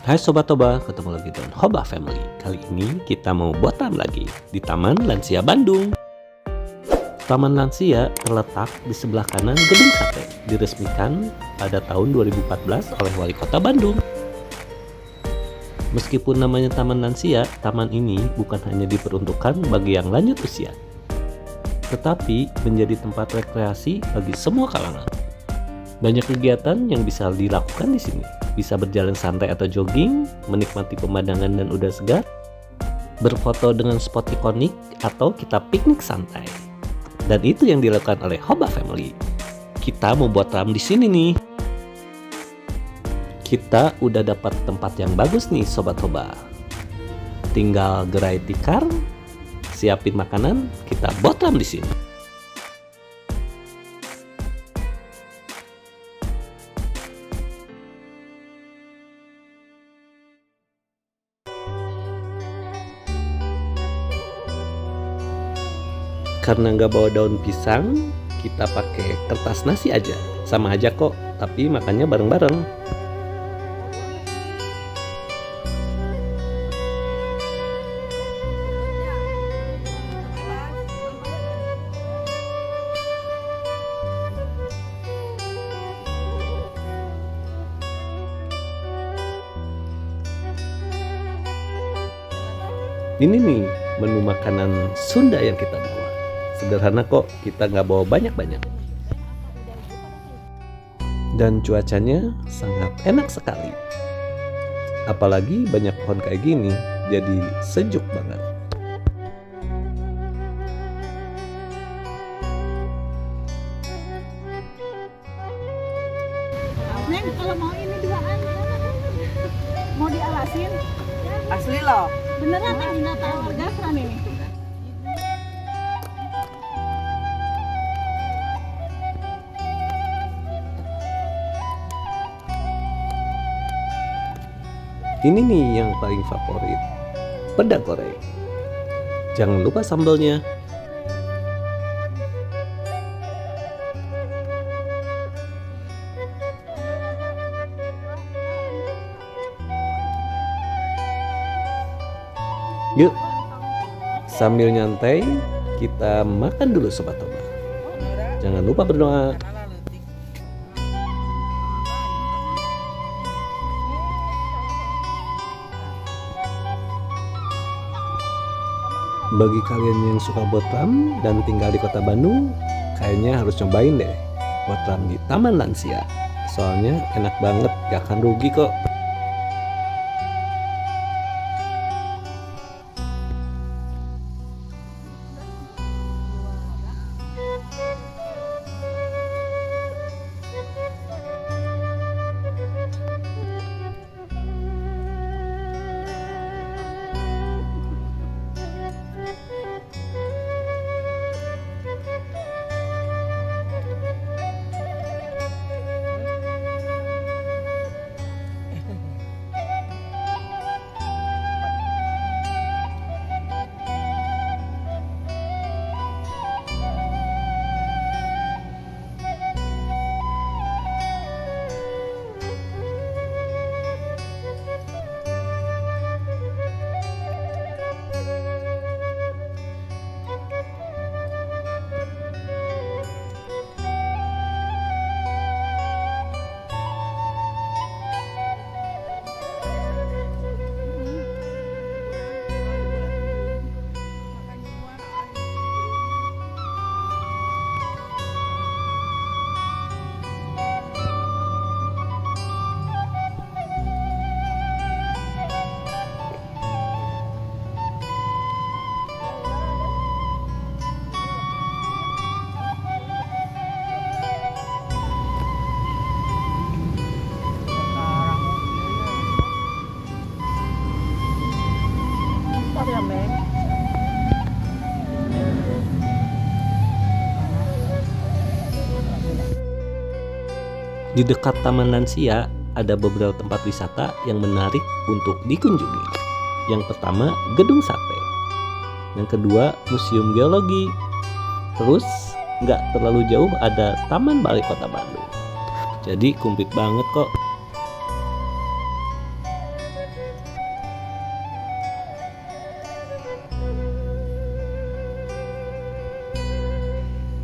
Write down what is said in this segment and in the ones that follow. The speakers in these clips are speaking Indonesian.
Hai Sobat Toba, ketemu lagi dengan Hoba Family. Kali ini kita mau botam lagi di Taman Lansia Bandung. Taman Lansia terletak di sebelah kanan Gedung Sate, diresmikan pada tahun 2014 oleh Wali Kota Bandung. Meskipun namanya Taman Lansia, taman ini bukan hanya diperuntukkan bagi yang lanjut usia, tetapi menjadi tempat rekreasi bagi semua kalangan. Banyak kegiatan yang bisa dilakukan di sini. Bisa berjalan santai atau jogging, menikmati pemandangan dan udara segar, berfoto dengan spot ikonik, atau kita piknik santai. Dan itu yang dilakukan oleh Hoba Family. Kita mau buat ram di sini nih. Kita udah dapat tempat yang bagus nih Sobat Hoba. Tinggal gerai tikar, siapin makanan, kita buat ram di sini. Karena nggak bawa daun pisang, kita pakai kertas nasi aja. Sama aja kok, tapi makannya bareng-bareng. Ini nih menu makanan Sunda yang kita bawa. Sederhana kok, kita nggak bawa banyak-banyak. Dan cuacanya sangat enak sekali. Apalagi banyak pohon kayak gini, jadi sejuk banget. Neng, kalau mau ini duaan, mau dialasin? Asli loh. Beneran Neng, nggak tahu harga ini. Ini nih yang paling favorit, peda goreng. Jangan lupa sambalnya. Yuk, sambil nyantai, kita makan dulu Sobat Toba. Jangan lupa berdoa. Bagi kalian yang suka botam dan tinggal di kota Bandung, kayaknya harus cobain deh botam di Taman Lansia. Soalnya enak banget, gak akan rugi kok. Di dekat Taman Lansia ada beberapa tempat wisata yang menarik untuk dikunjungi. Yang pertama, Gedung Sate. Yang kedua, Museum Geologi. Terus, nggak terlalu jauh ada Taman Balai Kota Bandung. Jadi komplit banget kok.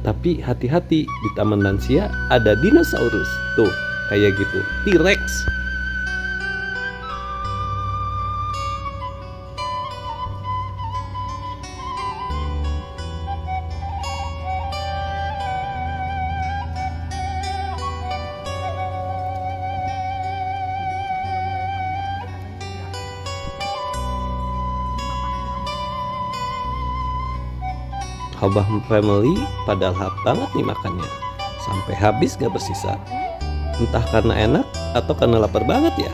Tapi hati-hati, di taman lansia ada dinosaurus. Tuh, kayak gitu, T-Rex. Abah family pada lahap banget nih makannya, sampai habis gak bersisa. Entah karena enak atau karena lapar banget ya.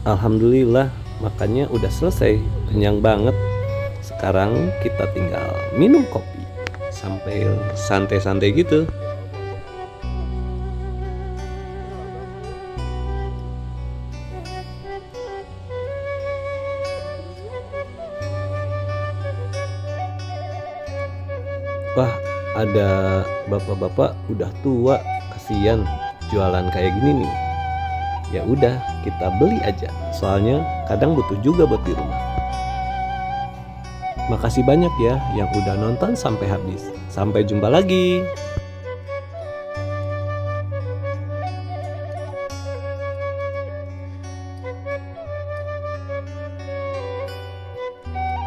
Alhamdulillah makannya udah selesai, kenyang banget. Sekarang kita tinggal minum kopi sampai santai-santai gitu. Wah, ada bapak-bapak udah tua, kasihan jualan kayak gini nih. Ya udah, kita beli aja. Soalnya kadang butuh juga buat di rumah. Makasih banyak ya yang udah nonton sampai habis. Sampai jumpa lagi.